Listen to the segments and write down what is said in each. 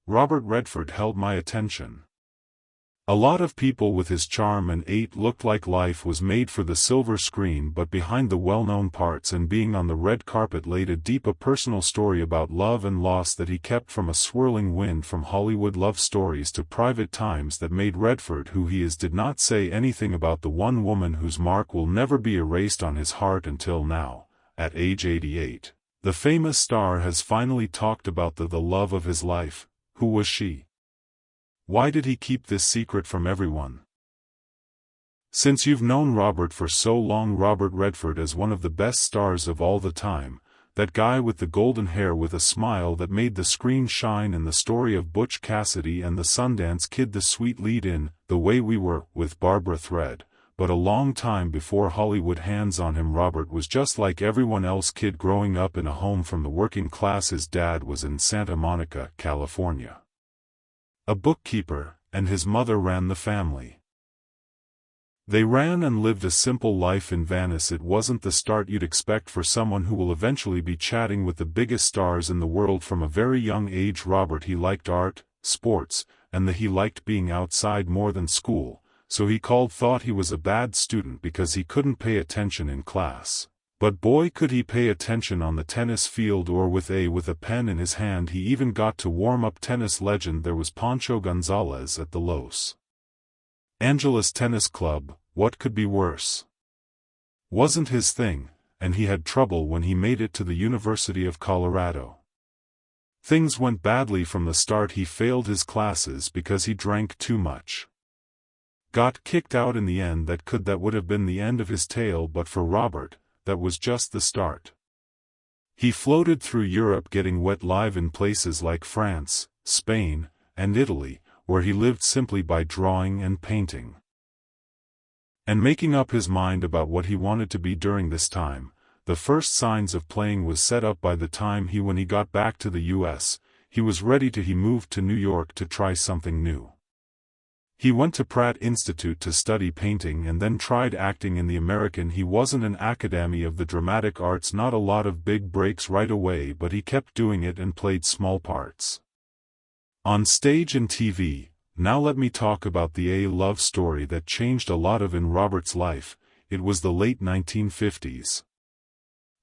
Robert Redford held my attention. A lot of people with his charm and looked like life was made for the silver screen, but behind the well-known parts and being on the red carpet laid a personal story about love and loss that he kept from a swirling wind, from Hollywood love stories to private times that made Redford who he is. Did not say anything about the one woman whose mark will never be erased on his heart until now, at age 88. The famous star has finally talked about the love of his life. Who was she? Why did he keep this secret from everyone? Since you've known Robert for so long, Robert Redford is one of the best stars of all the time, that guy with the golden hair with a smile that made the screen shine in the story of Butch Cassidy and the Sundance Kid, the sweet lead in The Way We Were with Barbara Thread. But a long time before Hollywood hands on him, Robert was just like everyone else, kid growing up in a home from the working class. His dad was in Santa Monica, California, a bookkeeper, and his mother ran the family. They ran and lived a simple life in Venice. It wasn't the start you'd expect for someone who will eventually be chatting with the biggest stars in the world from a very young age. Robert, he liked art, sports, and he liked being outside more than school, so he thought he was a bad student because he couldn't pay attention in class. But boy, could he pay attention on the tennis field or with a pen in his hand. He even got to warm up tennis legend there was Pancho Gonzalez at the Los Angeles Tennis Club. What could be worse? Wasn't his thing, and he had trouble when he made it to the University of Colorado. Things went badly from the start. He failed his classes because he drank too much. Got kicked out in the end. That would have been the end of his tale, but for Robert, that was just the start. He floated through Europe getting wet live in places like France, Spain, and Italy, where he lived simply by drawing and painting and making up his mind about what he wanted to be. During this time, the first signs of playing was set up. By the time when he got back to the U.S., he was ready to. He moved to New York to try something new. He went to Pratt Institute to study painting and then tried acting in the American. He wasn't an Academy of the Dramatic Arts, not a lot of big breaks right away, but he kept doing it and played small parts on stage and TV. Now let me talk about the love story that changed a lot in Robert's life. It was the late 1950s.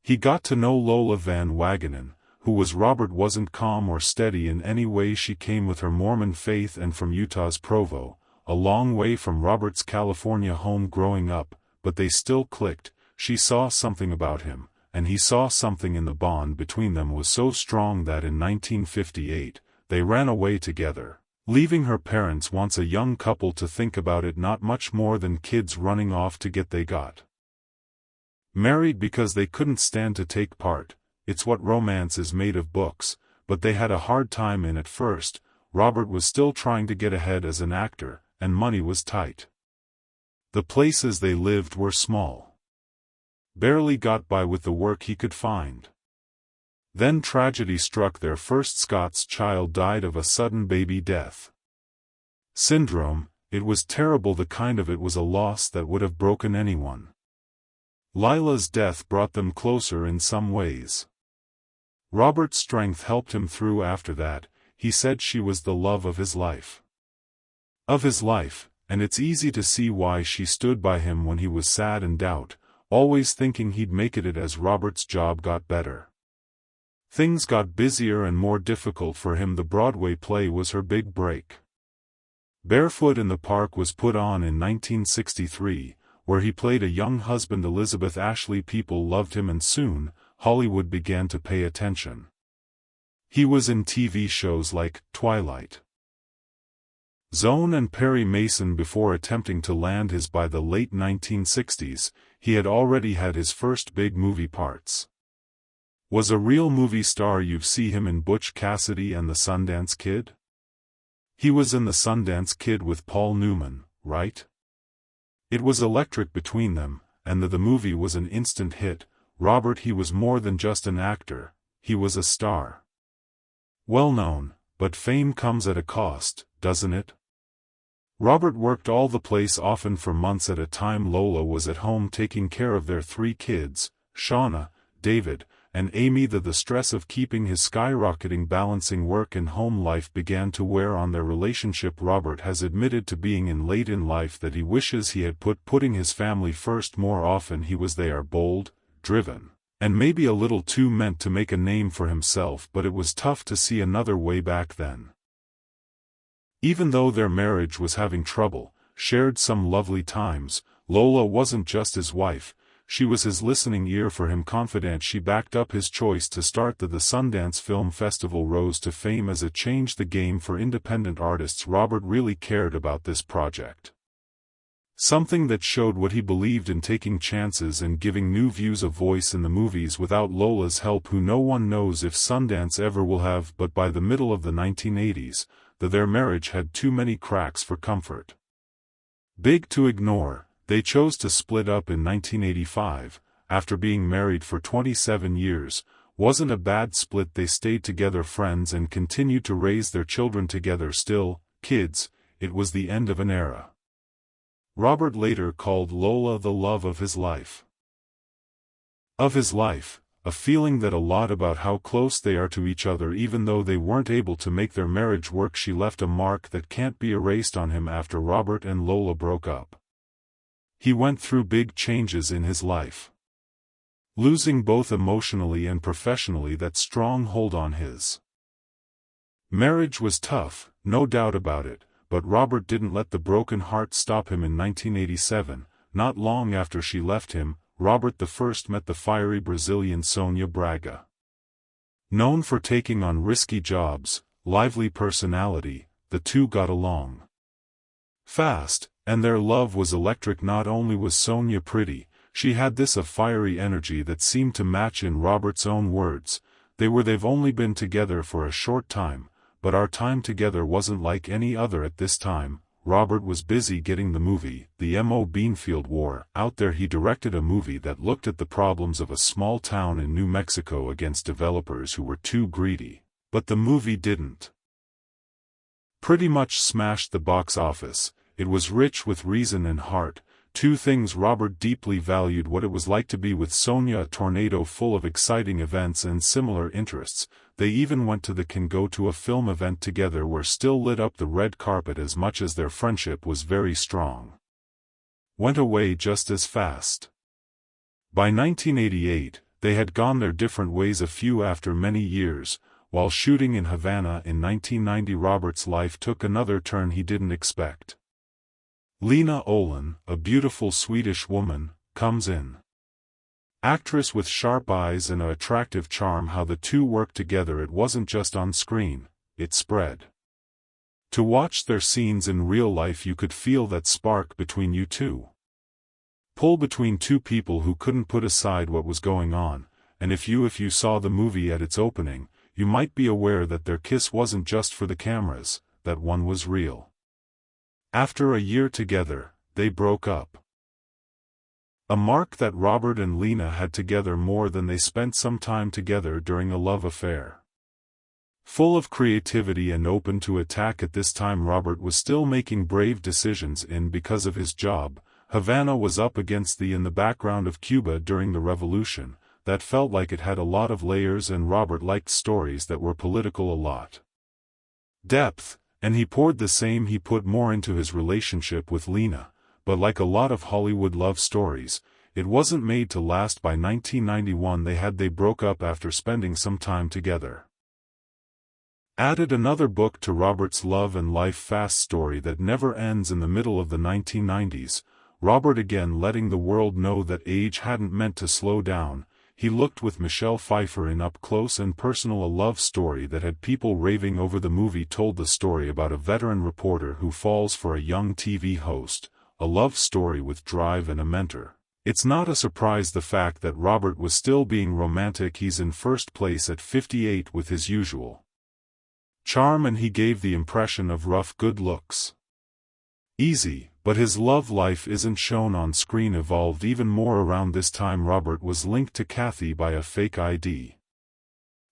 He got to know Lola Van Wagenen, who was Robert wasn't calm or steady in any way. She came with her Mormon faith and from Utah's Provo, a long way from Robert's California home growing up, but they still clicked. She saw something about him, and he saw something, and the bond between them was so strong that in 1958, they ran away together, leaving her parents, once a young couple, to think about it. Not much more than kids running off to get. They got married because they couldn't stand to take part. It's what romance is made of, books, but they had a hard time in at first. Robert was still trying to get ahead as an actor, and money was tight. The places they lived were small. Barely got by with the work he could find. Then tragedy struck. Their first Scots child died of a sudden baby death syndrome. It was terrible, the kind of. It was a loss that would have broken anyone. Lila's death brought them closer in some ways. Robert's strength helped him through after that. He said she was the love of his life. And it's easy to see why. She stood by him when he was sad and doubt, always thinking he'd make it. As Robert's job got better, things got busier and more difficult for him. The Broadway play was her big break. Barefoot in the Park was put on in 1963, where he played a young husband, Elizabeth Ashley. People loved him, and soon, Hollywood began to pay attention. He was in TV shows like Twilight Zone and Perry Mason before attempting to land his. By the late 1960s, he had already had his first big movie parts. Was a real movie star. You see him in Butch Cassidy and the Sundance Kid. He was in the Sundance Kid with Paul Newman, right? It was electric between them, and the movie was an instant hit. Robert, he was more than just an actor, he was a star. Well known, but fame comes at a cost, doesn't it? Robert worked all the place, often for months at a time. Lola was at home taking care of their 3 kids, Shauna, David, and Amy the stress of keeping his skyrocketing balancing work and home life began to wear on their relationship. Robert has admitted to being in late in life that he wishes he had putting his family first more often. He was they are bold, driven, and maybe a little too meant to make a name for himself, but it was tough to see another way back then. Even though their marriage was having trouble, shared some lovely times, Lola wasn't just his wife, she was his listening ear for him. Confident she backed up his choice to start the Sundance Film Festival rose to fame as it changed the game for independent artists. Robert really cared about this project. Something that showed what he believed in, taking chances and giving new views a voice in the movies without Lola's help, who no one knows if Sundance ever will have. But by the middle of the 1980s, their marriage had too many cracks for comfort. Big to ignore, they chose to split up in 1985, after being married for 27 years. Wasn't a bad split. They stayed together, friends, and continued to raise their children together. Still, kids, it was the end of an era. Robert later called Lola the love of his life. A feeling that a lot about how close they are to each other. Even though they weren't able to make their marriage work, she left a mark that can't be erased on him. After Robert and Lola broke up, he went through big changes in his life, losing both emotionally and professionally. That strong hold on his marriage was tough, no doubt about it, but Robert didn't let the broken heart stop him. In 1987, not long after she left him, Robert I met the fiery Brazilian Sônia Braga. Known for taking on risky jobs, lively personality, the two got along fast, and their love was electric. Not only was Sônia pretty, she had a fiery energy that seemed to match. In Robert's own words, they've only been together for a short time, but our time together wasn't like any other. At this time, Robert was busy getting the movie, The M.O. Beanfield War, out there. He directed a movie that looked at the problems of a small town in New Mexico against developers who were too greedy, but the movie didn't pretty much smash the box office. It was rich with reason and heart, two things Robert deeply valued. What it was like to be with Sônia, a tornado full of exciting events and similar interests. They even went to go to a film event together, where still lit up the red carpet. As much as their friendship was very strong, went away just as fast. By 1988, they had gone their different ways. After many years, while shooting in Havana in 1990, Robert's life took another turn he didn't expect. Lena Olin, a beautiful Swedish woman, comes in. Actress with sharp eyes and an attractive charm. How the two worked together, it wasn't just on screen, it spread. To watch their scenes in real life, you could feel that spark between you two. Pull between two people who couldn't put aside what was going on, and if you saw the movie at its opening, you might be aware that their kiss wasn't just for the cameras, that one was real. After a year together, they broke up. A mark that Robert and Lena had together more than they spent some time together during a love affair. Full of creativity and open to attack. At this time, Robert was still making brave decisions because of his job. Havana was up against in the background of Cuba during the revolution. That felt like it had a lot of layers, and Robert liked stories that were political, a lot depth, and he put more into his relationship with Lena. But like a lot of Hollywood love stories, it wasn't made to last. By 1991 they broke up after spending some time together. Added another book to Robert's love and life fast story that never ends. In the middle of the 1990s, Robert again letting the world know that age hadn't meant to slow down. He looked with Michelle Pfeiffer in Up Close and Personal, a love story that had people raving over. The movie told the story about a veteran reporter who falls for a young TV host, a love story with drive and a mentor. It's not a surprise the fact that Robert was still being romantic. He's in first place at 58 with his usual charm, and he gave the impression of rough good looks. Easy, but his love life isn't shown on screen. Evolved even more. Around this time, Robert was linked to Kathy by a fake ID.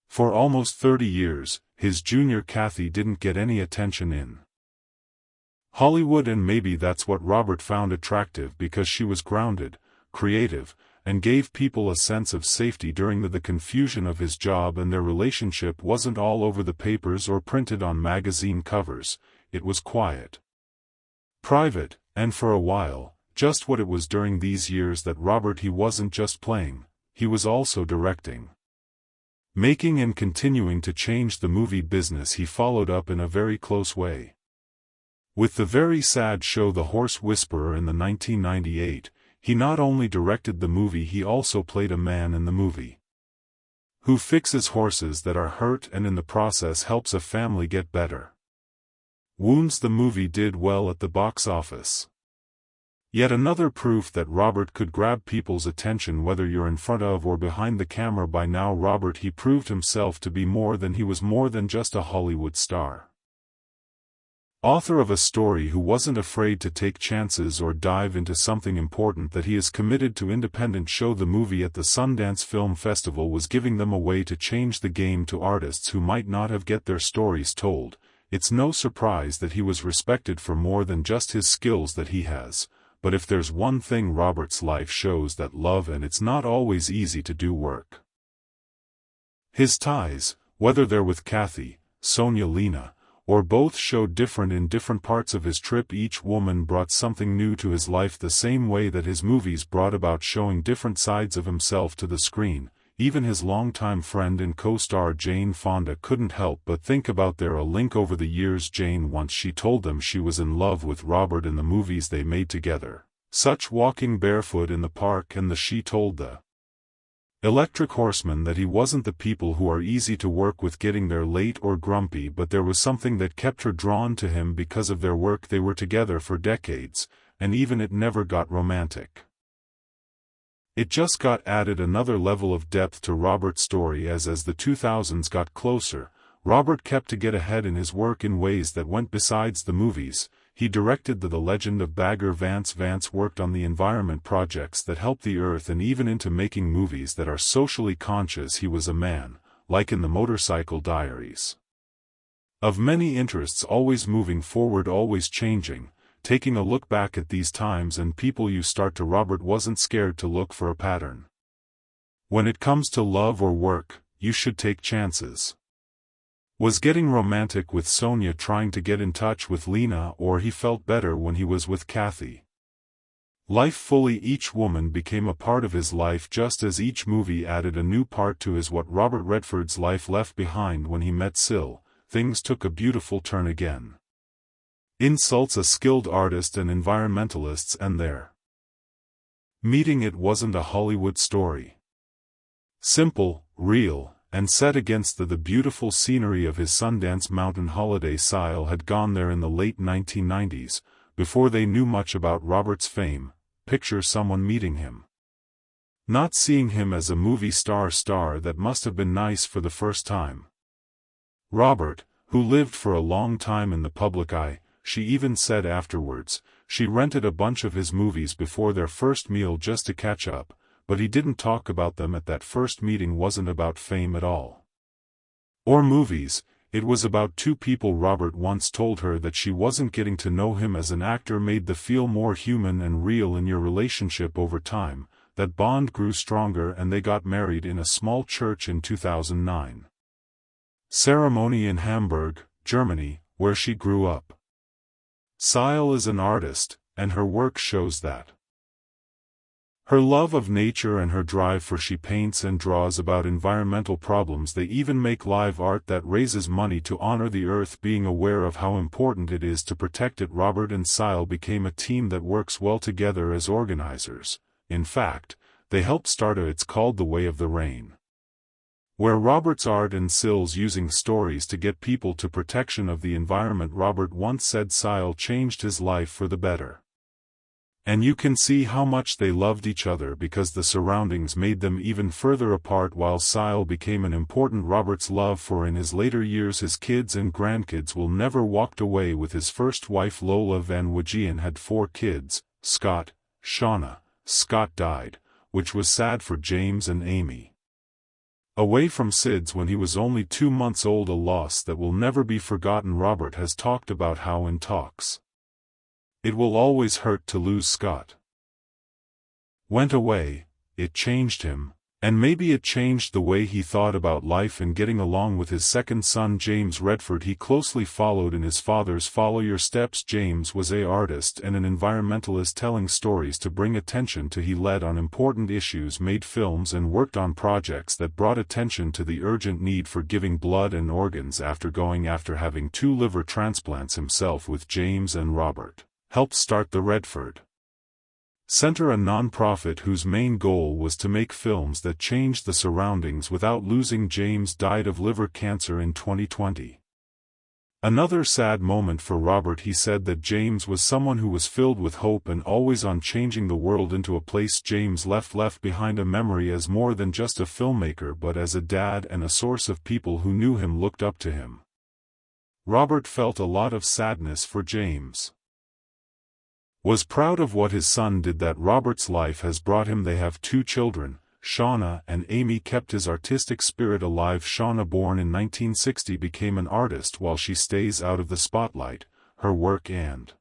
For almost 30 years, his junior Kathy didn't get any attention in Hollywood, and maybe that's what Robert found attractive, because she was grounded, creative, and gave people a sense of safety during the confusion of his job, and their relationship wasn't all over the papers or printed on magazine covers. It was quiet, private, and for a while, just what it was during these years that Robert he wasn't just playing, he was also directing. Making and continuing to change the movie business he followed up in a very close way. With the very sad show The Horse Whisperer in the 1998, he not only directed the movie, he also played a man in the movie who fixes horses that are hurt and in the process helps a family get better. Wounds. The movie did well at the box office. Yet another proof that Robert could grab people's attention whether you're in front of or behind the camera. By now Robert he proved himself to be more than just a Hollywood star. Author of a story who wasn't afraid to take chances or dive into something important that he is committed to. Independent show. The movie at the Sundance Film Festival was giving them a way to change the game to artists who might not have get their stories told. It's no surprise that he was respected for more than just his skills that he has, but if there's one thing Robert's life shows, that love, and it's not always easy to do work. His ties, whether they're with Kathy, Sonia, Lena, or both, showed different in different parts of his trip. Each woman brought something new to his life, the same way that his movies brought about showing different sides of himself to the screen. Even his longtime friend and co-star Jane Fonda couldn't help but think about their link over the years. Jane once she told them she was in love with Robert in the movies they made together, such Walking Barefoot in the Park, and she told the Electric Horseman that he wasn't the people who are easy to work with getting there late or grumpy, but there was something that kept her drawn to him because of their work. They were together for decades, and even it never got romantic. It just got added another level of depth to Robert's story as the 2000s got closer. Robert kept to get ahead in his work in ways that went besides the movies. He directed The Legend of Bagger Vance. Vance worked on the environment projects that help the earth and even into making movies that are socially conscious. He was a man, like in The Motorcycle Diaries, of many interests, always moving forward, always changing. Taking a look back at these times and people you start to, Robert wasn't scared to look for a pattern. When it comes to love or work, you should take chances. Was getting romantic with Sonia trying to get in touch with Lena, or he felt better when he was with Kathy? Life fully. Each woman became a part of his life, just as each movie added a new part to his. What Robert Redford's life left behind when he met Syl, things took a beautiful turn again. Insults, a skilled artist and environmentalists, and their meeting. It wasn't a Hollywood story. Simple, real, and set against the beautiful scenery of his Sundance Mountain holiday. Syl had gone there in the late 1990s, before they knew much about Robert's fame. Picture someone meeting him, not seeing him as a movie star. That must have been nice for the first time. Robert, who lived for a long time in the public eye, she even said afterwards, she rented a bunch of his movies before their first meal just to catch up, but he didn't talk about them at that first meeting. Wasn't about fame at all, or movies, it was about two people. Robert once told her that she wasn't getting to know him as an actor made the feel more human and real in your relationship. Over time, that bond grew stronger and they got married in a small church in 2009. Ceremony in Hamburg, Germany, where she grew up. Syl is an artist, and her work shows that. Her love of nature and her drive for she paints and draws about environmental problems. They even make live art that raises money to honor the earth, being aware of how important it is to protect it. Robert and Syl became a team that works well together as organizers. In fact, they helped start it's called The Way of the Rain, where Robert's art and Syl's using stories to get people to protection of the environment. Robert once said Syl changed his life for the better. And you can see how much they loved each other because the surroundings made them even further apart. While Syl became an important, Robert's love for in his later years his kids and grandkids will never walked away with his first wife Lola Van Wagean had 4 kids, Scott, Shauna. Scott died, which was sad for James and Amy. Away from SIDS when he was only 2 months old, a loss that will never be forgotten. Robert has talked about how in talks, it will always hurt to lose. Scott went away, it changed him. And maybe it changed the way he thought about life and getting along with his second son James Redford. He closely followed in his father's follow your steps. James was an artist and an environmentalist, telling stories to bring attention to. He led on important issues, made films and worked on projects that brought attention to the urgent need for giving blood and organs after having 2 liver transplants himself. With James and Robert, helped start the Redford Center, a non-profit whose main goal was to make films that changed the surroundings without losing. James died of liver cancer in 2020. Another sad moment for Robert. He said that James was someone who was filled with hope and always on changing the world into a place. James left behind a memory as more than just a filmmaker, but as a dad and a source of people who knew him, looked up to him. Robert felt a lot of sadness for James. Was proud of what his son did that Robert's life has brought him. They have 2 children, Shauna and Amy. Kept his artistic spirit alive. Shauna, born in 1960, became an artist while she stays out of the spotlight. Her work and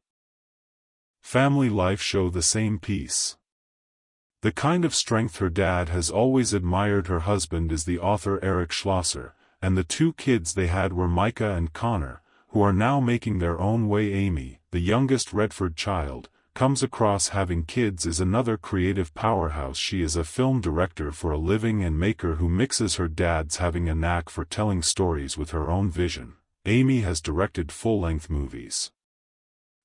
family life show the same peace. The kind of strength her dad has always admired. Her husband is the author Eric Schlosser, and the 2 kids they had were Micah and Connor, who are now making their own way. Amy, the youngest Redford child, comes across having kids is another creative powerhouse. She is a film director for a living and maker who mixes her dad's having a knack for telling stories with her own vision. Amy has directed full-length movies,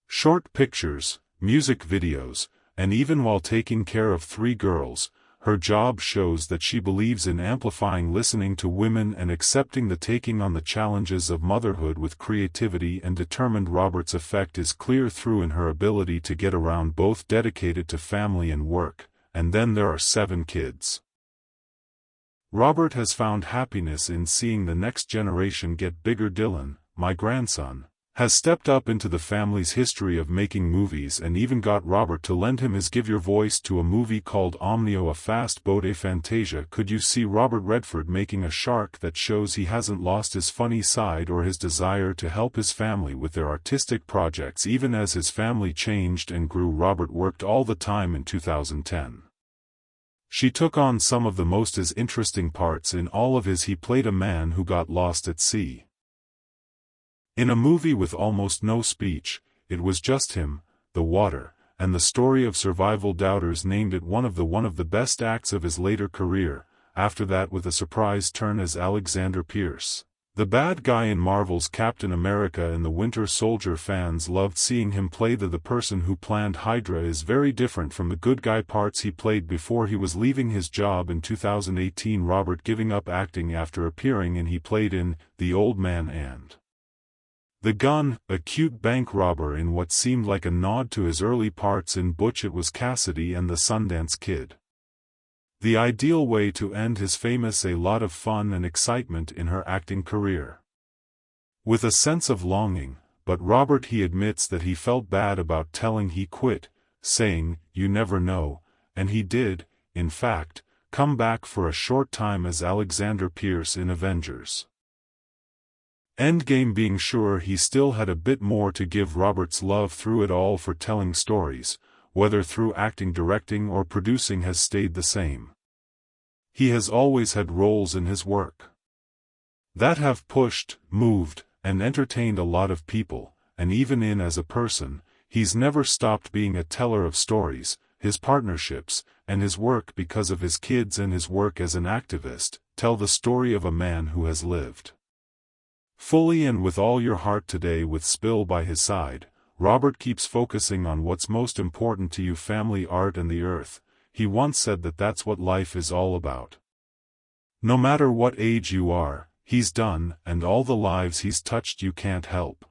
short pictures, music videos, and even while taking care of 3 girls, her job shows that she believes in amplifying listening to women and accepting the taking on the challenges of motherhood with creativity and determined. Robert's effect is clear through in her ability to get around, both dedicated to family and work, and then there are 7 kids. Robert has found happiness in seeing the next generation get bigger. Dylan, my grandson, has stepped up into the family's history of making movies and even got Robert to lend him his Give Your Voice to a movie called Omnio, a fast boat. A Fantasia. Could you see Robert Redford making a shark that shows he hasn't lost his funny side or his desire to help his family with their artistic projects even as his family changed and grew? Robert worked all the time. In 2010, she took on some of the most interesting parts in all of his. He played a man who got lost at sea. In a movie with almost no speech, it was just him, the water, and the story of survival. Doubters named it one of the best acts of his later career, after that with a surprise turn as Alexander Pierce, the bad guy in Marvel's Captain America and the Winter Soldier. Fans loved seeing him play the person who planned Hydra. Is very different from the good guy parts he played before he was leaving his job in 2018. Robert giving up acting after appearing in he played in The Old Man and the Gun, a cute bank robber in what seemed like a nod to his early parts in Butch It Was Cassidy and the Sundance Kid. The ideal way to end his famous a lot of fun and excitement in her acting career. With a sense of longing, but Robert he admits that he felt bad about telling he quit, saying, "You never know," and he did, in fact, come back for a short time as Alexander Pierce in Avengers Endgame, being sure he still had a bit more to give. Robert's love through it all for telling stories, whether through acting, directing or producing, has stayed the same. He has always had roles in his work that have pushed, moved, and entertained a lot of people, and even in as a person, he's never stopped being a teller of stories, his partnerships, and his work because of his kids and his work as an activist, tell the story of a man who has lived fully and with all your heart. Today, with Spill by his side, Robert keeps focusing on what's most important to you: family, art and the earth. He once said that that's what life is all about. No matter what age you are, he's done, and all the lives he's touched you can't help